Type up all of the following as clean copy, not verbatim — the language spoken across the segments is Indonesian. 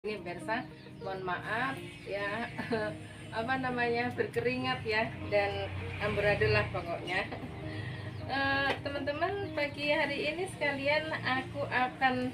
Ini pemirsa, mohon maaf ya apa namanya berkeringat ya dan amburadul lah pokoknya. Teman-teman, pagi hari ini sekalian aku akan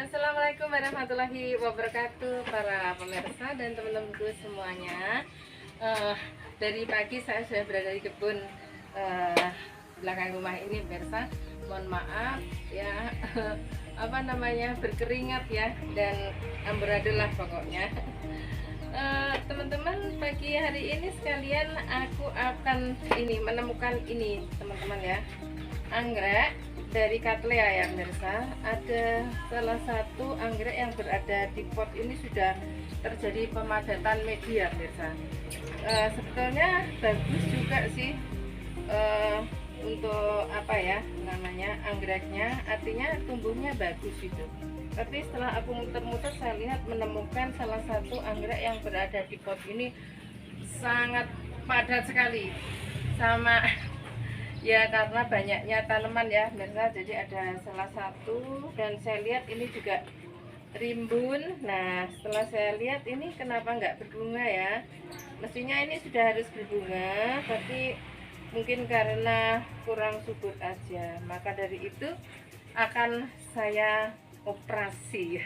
Assalamualaikum warahmatullahi wabarakatuh para pemirsa dan teman-temanku semuanya. Dari pagi saya sudah berada di kebun belakang rumah ini pemirsa. Mohon maaf ya apa namanya berkeringat ya dan amburadul lah pokoknya. Teman-teman, pagi hari ini sekalian aku akan menemukan ini teman-teman ya, anggrek dari Cattleya ya pemirsa. Ada salah satu anggrek yang berada di pot ini sudah terjadi pemadatan media pemirsa. Sebetulnya bagus juga sih untuk apa ya namanya anggreknya, artinya tumbuhnya bagus gitu. Tapi setelah aku muter-muter saya lihat menemukan salah satu anggrek yang berada di pot ini sangat padat sekali sama ya, karena banyaknya tanaman ya pemirsa. Jadi ada salah satu dan saya lihat ini juga rimbun. Nah, setelah saya lihat ini kenapa nggak berbunga ya, mestinya ini sudah harus berbunga, tapi mungkin karena kurang subur aja. Maka dari itu akan saya operasi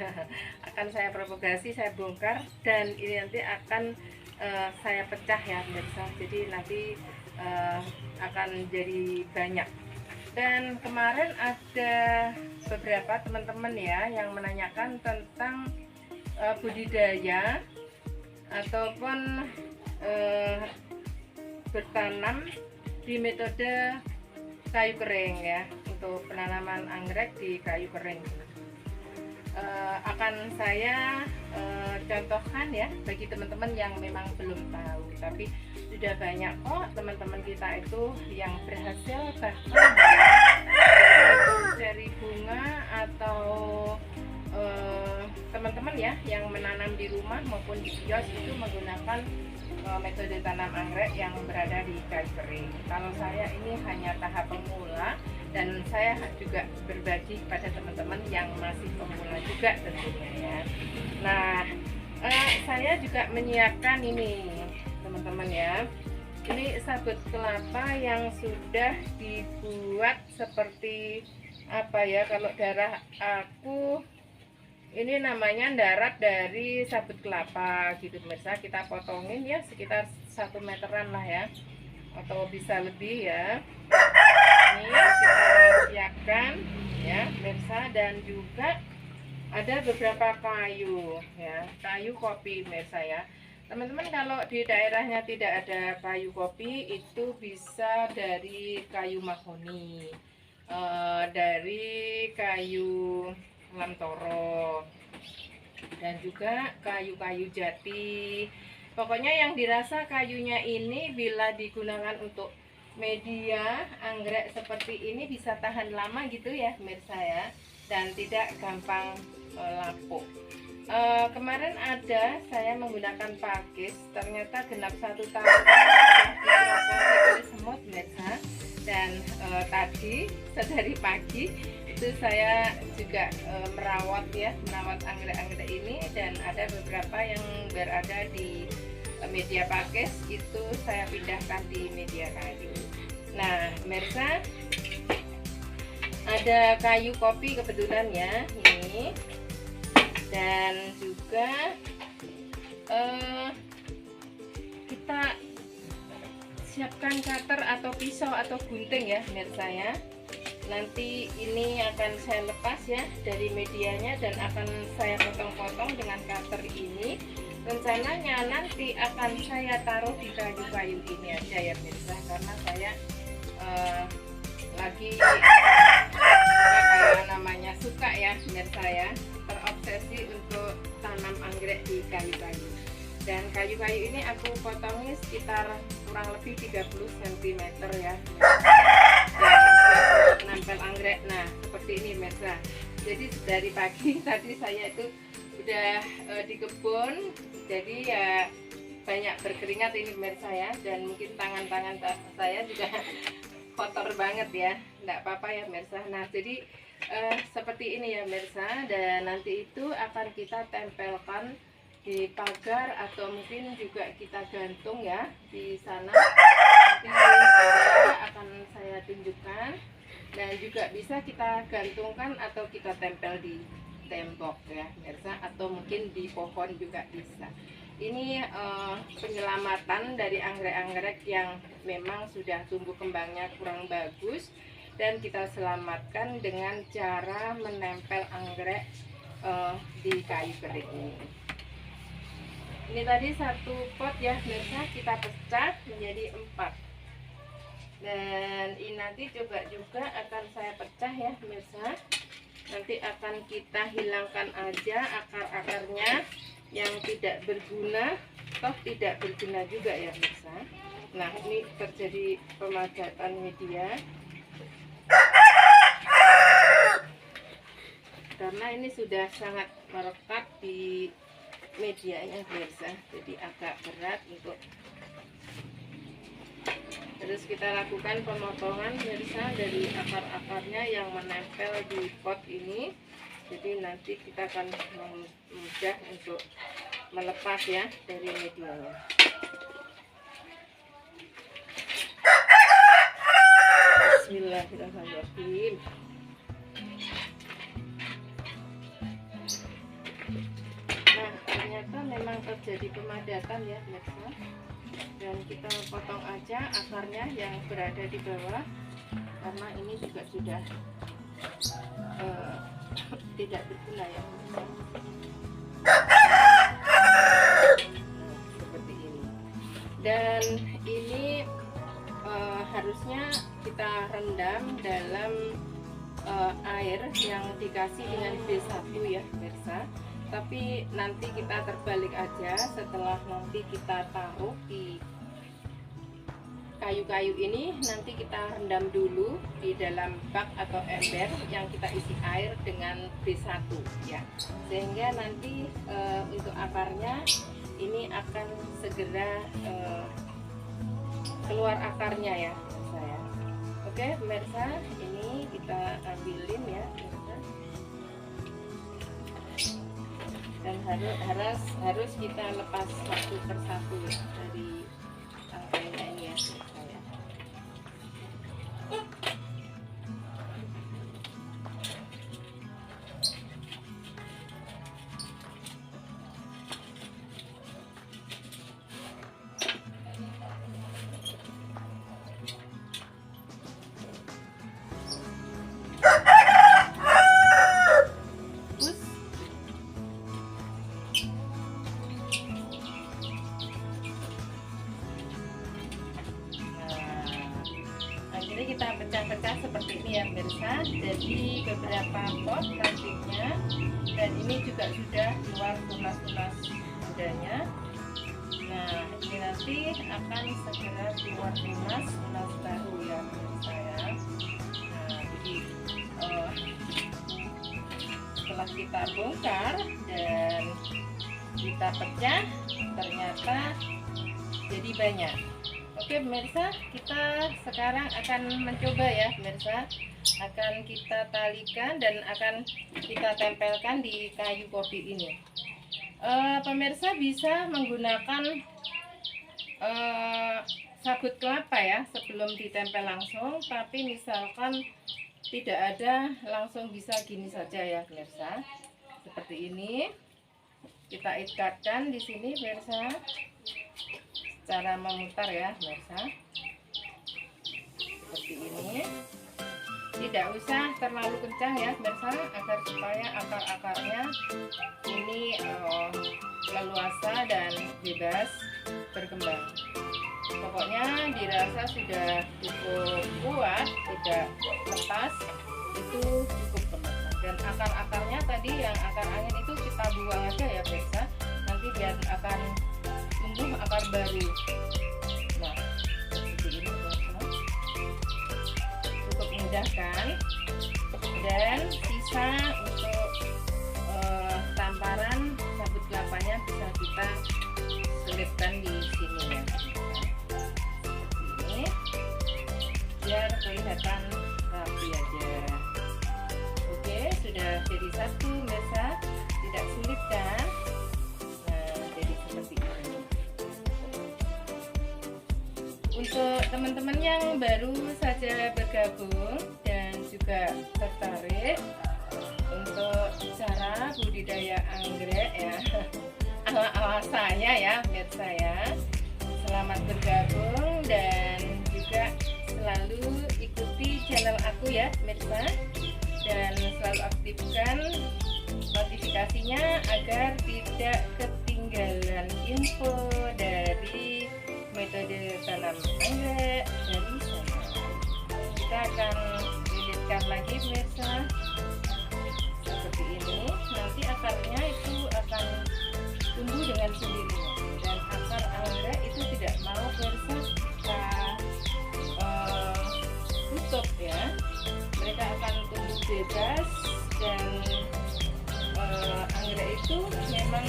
akan saya propagasi, saya bongkar, dan ini nanti akan saya pecah ya pemirsa. Jadi nanti akan jadi banyak. Dan kemarin ada beberapa teman-teman ya yang menanyakan tentang budidaya ataupun bertanam di metode kayu kering ya, untuk penanaman anggrek di kayu kering. Akan saya contohkan ya bagi teman-teman yang memang belum tahu, tapi sudah banyak kok teman-teman kita itu yang berhasil bahkan dari bunga atau teman-teman ya yang menanam di rumah maupun di kios itu menggunakan metode tanam anggrek yang berada di kayu kering. Kalau saya ini hanya tahap pemula, dan saya juga berbagi kepada teman-teman yang masih pemula juga tentunya ya. Nah, saya juga menyiapkan ini teman-teman ya, ini sabut kelapa yang sudah dibuat seperti apa ya, kalau darah aku ini namanya darat dari sabut kelapa gitu pemirsa. Kita potongin ya sekitar 1 meteran lah ya, atau bisa lebih ya. Ini kita siapkan ya pemirsa. Dan juga ada beberapa kayu ya, kayu kopi pemirsa ya. Teman-teman, kalau di daerahnya tidak ada kayu kopi, itu bisa dari kayu mahoni, dari kayu lamtoro, dan juga kayu-kayu jati. Pokoknya yang dirasa kayunya ini bila digunakan untuk media anggrek seperti ini bisa tahan lama gitu ya pemirsa ya, dan tidak gampang lapuk. Kemarin ada saya menggunakan pakis, ternyata genap 1 tahun oleh semut pemirsa. Dan tadi sedari pagi itu saya juga merawat anggrek-anggrek ini, dan ada beberapa yang berada di media pakis itu saya pindahkan di media kayu. Nah pemirsa, Ada kayu kopi kebetulan ya ini, dan juga kita siapkan cutter atau pisau atau gunting ya pemirsa ya. Nanti ini akan saya lepas ya dari medianya dan akan saya potong-potong dengan cutter ini. Rencananya nanti akan saya taruh di kayu-kayu ini aja ya pemirsa, karena saya lagi namanya suka ya pemirsa ya, terobsesi untuk tanam anggrek di kayu-kayu. Dan kayu-kayu ini aku potongnya sekitar kurang lebih 30 cm ya, dan nempel anggrek. Nah seperti ini pemirsa. Jadi dari pagi tadi saya itu udah di kebun, jadi ya banyak berkeringat ini pemirsa ya, dan mungkin tangan-tangan saya juga kotor banget ya, enggak apa-apa ya pemirsa. Nah jadi seperti ini ya pemirsa, dan nanti itu akan kita tempelkan di pagar atau mungkin juga kita gantung ya di sana. Nanti akan saya tunjukkan, dan juga bisa kita gantungkan atau kita tempel di tembok ya pemirsa, atau mungkin di pohon juga bisa. Ini penyelamatan dari anggrek-anggrek yang memang sudah tumbuh kembangnya kurang bagus, dan kita selamatkan dengan cara menempel anggrek di kayu kering ini. Ini tadi satu pot ya pemirsa, kita pecah menjadi 4, dan ini nanti juga akan saya pecah ya pemirsa. Nanti akan kita hilangkan aja akar-akarnya yang tidak berguna, toh tidak berguna juga ya pemirsa. Nah ini terjadi pemadatan media karena ini sudah sangat merekat di medianya pemirsa, jadi agak berat untuk terus kita lakukan pemotongan pemirsa dari akar-akarnya yang menempel di pot ini. Jadi nanti kita akan mudah untuk melepas ya dari medianya. Bismillahirrahmanirrahim. Nah ternyata memang terjadi pemadatan ya pemirsa, dan kita potong aja akarnya yang berada di bawah, karena ini juga sudah tidak berguna ya pemirsa. Seperti ini, dan ini harusnya kita rendam dalam air yang dikasih dengan B1 ya pemirsa. Tapi nanti kita terbalik aja, setelah nanti kita taruh di kayu-kayu ini, nanti kita rendam dulu di dalam bak atau ember yang kita isi air dengan B1 ya, sehingga nanti untuk akarnya ini akan segera keluar akarnya ya saya. Oke pemirsa, ini kita ambilin ya pemirsa, dan harus kita lepas satu persatu ya dari tangkainya ini ya saya. Jadi kita pecah-pecah seperti ini ya pemirsa, jadi beberapa pot nantinya, dan ini juga sudah keluar tunas-tunas mudanya. Nah ini nanti akan segera keluar tunas baru ya pemirsa ya. Nah jadi setelah kita bongkar dan kita pecah, ternyata jadi banyak. Oke pemirsa, kita sekarang akan mencoba ya pemirsa, akan kita talikan dan akan kita tempelkan di kayu kopi ini. Pemirsa bisa menggunakan sabut kelapa ya sebelum ditempel langsung, tapi misalkan tidak ada langsung bisa gini saja ya pemirsa. Seperti ini kita ikatkan di sini pemirsa, cara memutar ya pemirsa, seperti ini. Tidak usah terlalu kencang ya pemirsa, agar supaya akar-akarnya ini leluasa dan bebas berkembang. Pokoknya dirasa sudah cukup kuat, tidak lepas, itu cukup pemirsa. Dan akar-akarnya tadi yang akar angin itu kita buang aja ya pemirsa, nanti biar akan tumbuh akar baru. Nah, seperti ini pemirsa, cukup mudah kan? Dan sisa untuk tamparan sabut kelapanya bisa kita selipkan di sini ya. Biar kelihatan rapi aja. Oke, sudah jadi satu pemirsa, tidak sulit kan? Nah, jadi seperti ini. Untuk teman-teman yang baru saja bergabung dan juga tertarik untuk cara budidaya anggrek ya, ala-ala saya ya pemirsa ya, selamat bergabung dan juga selalu ikuti channel aku ya pemirsa, dan selalu aktifkan notifikasinya agar tidak ketinggalan info dari metode tanam anggrek dari saya. Kita akan lilitkan lagi pemirsa seperti ini. Nanti akarnya itu akan tumbuh dengan sendirinya, dan akar anggrek itu tidak mau pemirsa kita tutup ya, mereka akan tumbuh bebas. Dan anggrek itu memang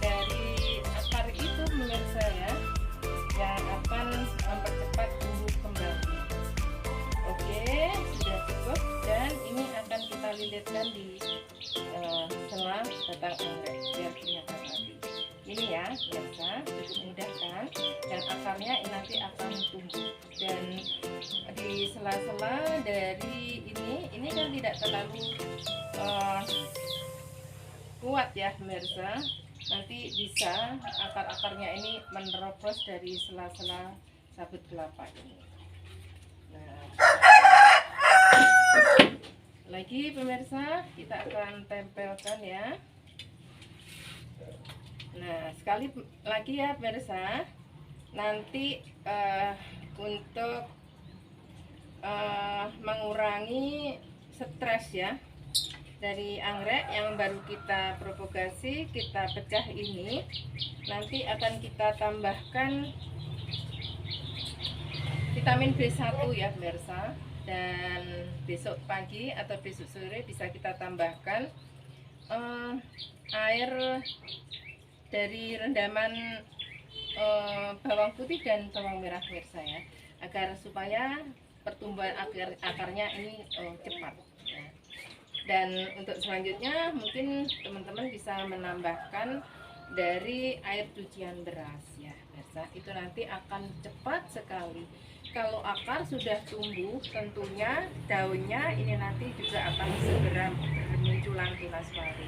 dari akar itu pemirsa ya, yang akan mempercepat tumbuh kembangnya. Oke, sudah cukup, dan ini akan kita lilitkan di sela batang anggrek biar kelihatan rapi. Ini ya pemirsa, cukup mudah kan? Dan akarnya nanti akan tumbuh, dan di sela-sela dari ini kan tidak terlalu kuat ya pemirsa, nanti bisa akar-akarnya ini menerobos dari sela-sela sabut kelapa ini. Nah, lagi pemirsa, kita akan tempelkan ya. Nah, sekali lagi ya pemirsa, nanti untuk mengurangi stres ya dari anggrek yang baru kita propagasi, kita pecah ini, nanti akan kita tambahkan vitamin B1 ya pemirsa. Dan besok pagi atau besok sore bisa kita tambahkan air dari rendaman bawang putih dan bawang merah pemirsa ya, agar supaya pertumbuhan akarnya ini cepat ya. Dan untuk selanjutnya mungkin teman-teman bisa menambahkan dari air cucian beras ya pemirsa, itu nanti akan cepat sekali. Kalau akar sudah tumbuh, tentunya daunnya ini nanti juga akan segera bermunculan tunas baru.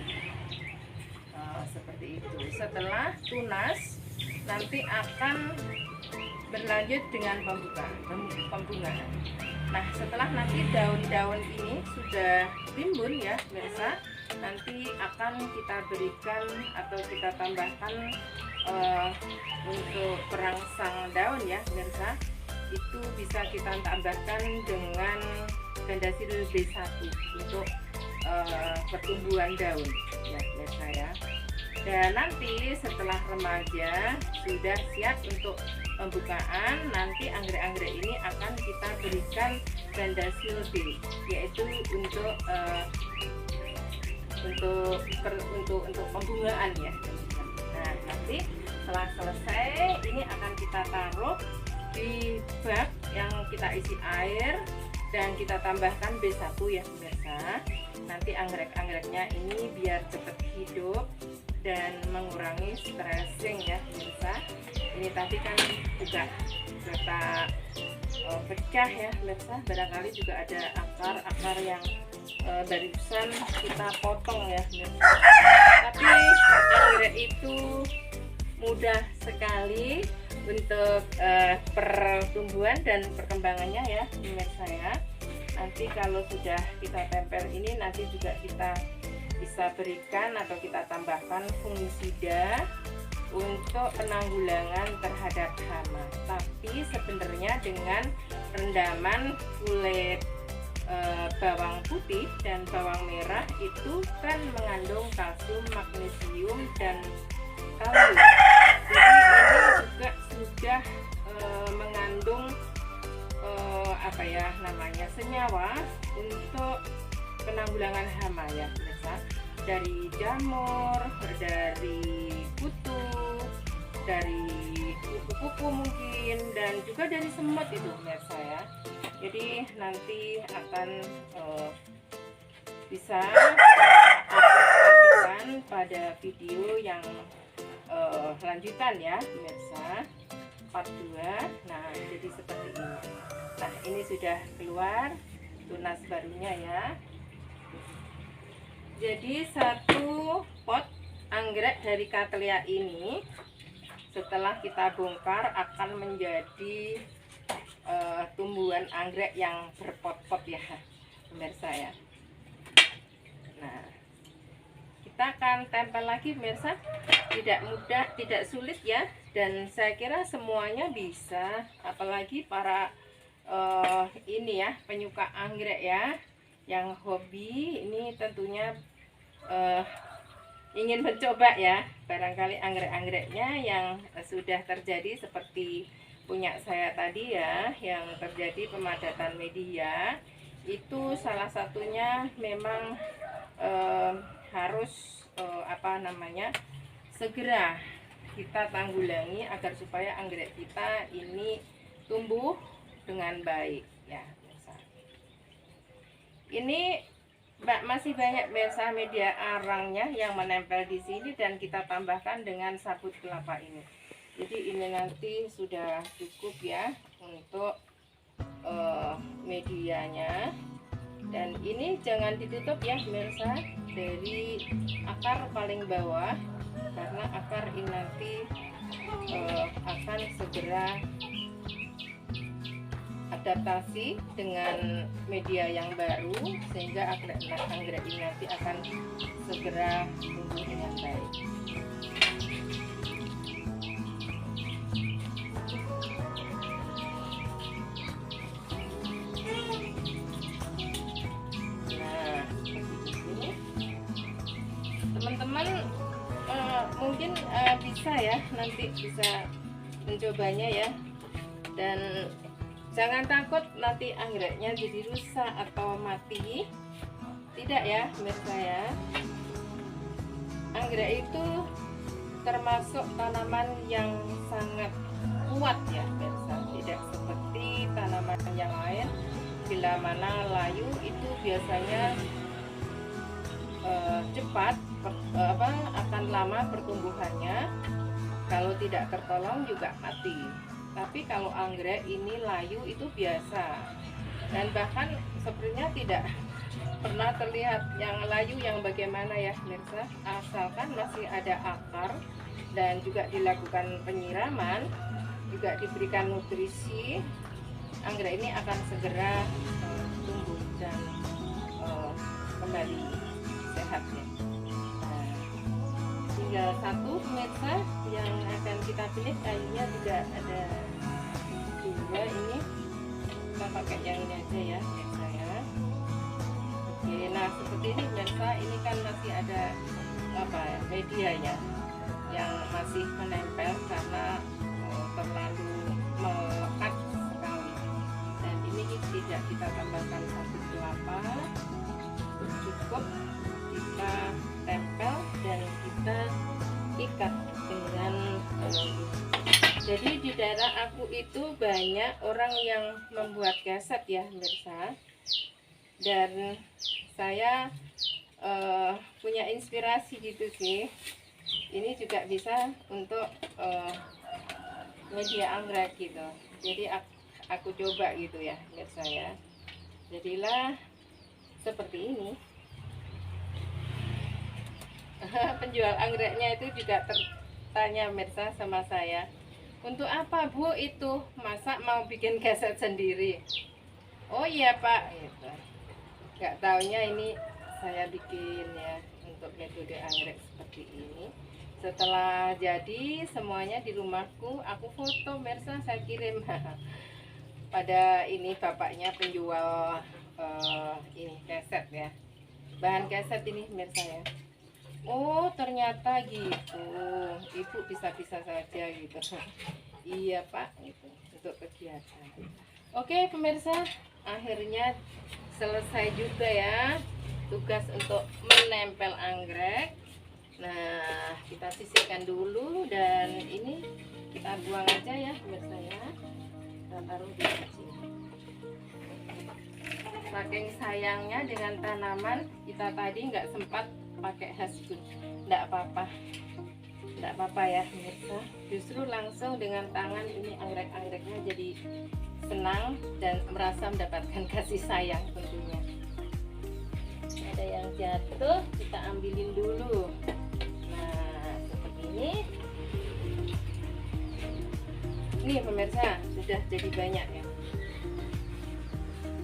Seperti itu. Setelah tunas, nanti akan berlanjut dengan pembungaan. Nah, setelah nanti daun-daun ini sudah timbun ya pemirsa, nanti akan kita berikan atau kita tambahkan untuk perangsang daun ya pemirsa. Itu bisa kita tambahkan dengan gandasil B1 untuk pertumbuhan daun ya pemirsa ya. Dan nanti setelah remaja sudah siap untuk pembukaan, nanti anggrek-anggrek ini akan kita berikan gandasil B, yaitu untuk pembungaan ya. Nah, nanti setelah selesai ini akan kita taruh di bak yang kita isi air dan kita tambahkan B1 ya pemirsa. Nanti anggrek-anggreknya ini biar cepat hidup dan mengurangi stressing ya pemirsa. Ini tadi kan juga kita pecah ya pemirsa. Barangkali juga ada akar-akar yang barusan kita potong ya pemirsa. Tapi anggrek itu mudah sekali untuk pertumbuhan dan perkembangannya ya pemirsa ya. Nanti kalau sudah kita tempel ini, nanti juga kita bisa berikan atau kita tambahkan fungisida untuk penanggulangan terhadap hama. Tapi sebenarnya dengan rendaman kulit bawang putih dan bawang merah itu kan mengandung kalsium, magnesium, dan kalium. Jadi ini juga sudah mengandung apa ya namanya, senyawa untuk penanggulangan hama ya pemirsa. Dari jamur, dari kutu, dari kupu-kupu mungkin, dan juga dari semut itu pemirsa ya. Jadi nanti akan bisa aplikasikan pada video yang lanjutan ya pemirsa, part 2. Nah jadi seperti ini. Nah ini sudah keluar tunas barunya ya. Jadi satu pot anggrek dari Cattleya ini setelah kita bongkar akan menjadi tumbuhan anggrek yang berpot-pot ya pemirsa ya. Nah kita akan tempel lagi pemirsa, tidak mudah, tidak sulit ya, dan saya kira semuanya bisa, apalagi para ini ya penyuka anggrek ya, yang hobi ini tentunya ingin mencoba ya. Barangkali anggrek-anggreknya yang sudah terjadi seperti punya saya tadi ya, yang terjadi pemadatan media, itu salah satunya memang harus apa namanya, segera kita tanggulangi agar supaya anggrek kita ini tumbuh dengan baik ya. Ini masih banyak biasa media arangnya yang menempel di sini, dan kita tambahkan dengan sabut kelapa ini. Jadi ini nanti sudah cukup ya untuk medianya. Dan ini jangan ditutup ya pemirsa, dari akar paling bawah, karena akar ini nanti akan segera adaptasi dengan media yang baru, sehingga anggrek ini nanti akan segera tumbuh dengan baik. Nah, ini teman-teman mungkin bisa ya, nanti bisa mencobanya ya, dan jangan takut nanti anggreknya jadi rusak atau mati. Tidak ya pemirsa ya. Anggrek itu termasuk tanaman yang sangat kuat ya pemirsa. Tidak seperti tanaman yang lain, bila mana layu itu biasanya cepat akan lama pertumbuhannya, kalau tidak tertolong juga mati. Tapi kalau anggrek ini layu itu biasa, dan bahkan sebenarnya tidak pernah terlihat yang layu yang bagaimana ya pemirsa, asalkan masih ada akar dan juga dilakukan penyiraman, juga diberikan nutrisi, anggrek ini akan segera tumbuh dan kembali sehatnya. Nah, tinggal satu pemirsa yang akan kita pilih, kayunya tidak ada dua, ini kita pakai yang ini aja ya pemirsa ya. Oke, nah seperti ini pemirsa, ini kan masih ada medianya yang masih menempel karena terlalu melekat sekali, dan ini tidak kita tambahkan sabut kelapa, cukup kita tempel dan kita ikat dengan jadi di daerah aku itu banyak orang yang membuat keset ya pemirsa, dan saya punya inspirasi gitu sih. Ini juga bisa untuk media anggrek gitu. Jadi aku coba gitu ya pemirsa ya. Jadilah seperti ini. Penjual anggreknya itu juga tertanya pemirsa sama saya, untuk apa Bu itu, masa mau bikin keset sendiri? Oh iya Pak gitu. Gak taunya ini saya bikin ya untuk metode anggrek seperti ini. Setelah jadi semuanya di rumahku, aku foto pemirsa, saya kirim pada ini bapaknya penjual ini keset ya, bahan keset ini pemirsa ya. Oh ternyata gitu, ibu bisa-bisa saja gitu. Iya Pak gitu, untuk kegiatan. Oke pemirsa, akhirnya selesai juga ya tugas untuk menempel anggrek. Nah kita sisihkan dulu dan ini kita buang aja ya pemirsa ya, kita taruh di sini. Saking sayangnya dengan tanaman, kita tadi nggak sempat pakai hasbun. Nggak apa-apa, nggak apa-apa ya pemirsa, justru langsung dengan tangan ini anggrek-anggreknya jadi senang dan merasa mendapatkan kasih sayang tentunya. Ada yang jatuh, kita ambilin dulu. Nah seperti ini. Nih pemirsa, sudah jadi banyak ya.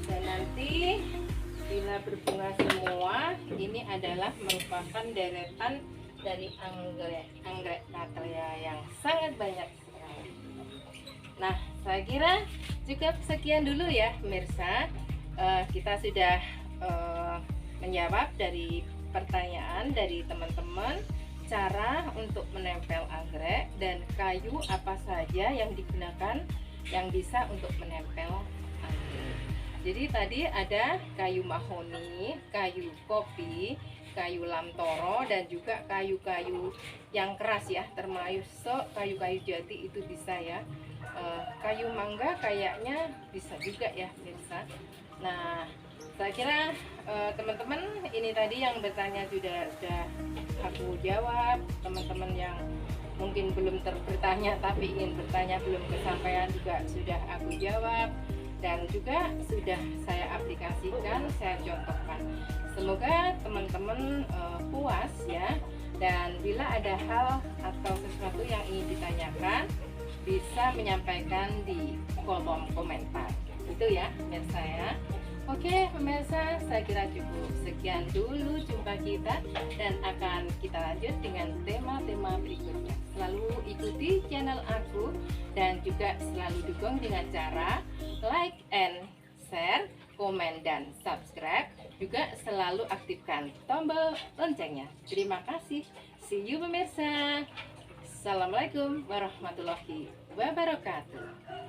Dan nanti bila berbunga semua, ini adalah merupakan deretan dari anggrek Cattleya yang sangat banyak sekali. Nah saya kira cukup sekian dulu ya pemirsa. Kita sudah menjawab dari pertanyaan dari teman-teman, cara untuk menempel anggrek dan kayu apa saja yang digunakan yang bisa untuk menempel anggrek. Jadi tadi ada kayu mahoni, kayu kopi, kayu lamtoro, dan juga kayu-kayu yang keras ya, termasuk kayu-kayu jati itu bisa ya. Kayu mangga kayaknya bisa juga ya pemirsa. Nah saya kira teman-teman ini tadi yang bertanya sudah aku jawab. Teman-teman yang mungkin belum bertanya tapi ingin bertanya belum kesampaian juga sudah aku jawab, dan juga sudah saya aplikasikan, saya contohkan. Semoga teman-teman puas ya, dan bila ada hal atau sesuatu yang ingin ditanyakan bisa menyampaikan di kolom komentar itu ya pemirsa ya. Oke pemirsa, saya kira cukup sekian dulu jumpa kita, dan akan kita lanjut dengan tema-tema berikutnya. Selalu ikuti channel aku dan juga selalu dukung dengan cara like and share, komen dan subscribe. Juga selalu aktifkan tombol loncengnya. Terima kasih. See you pemirsa. Assalamualaikum warahmatullahi wabarakatuh.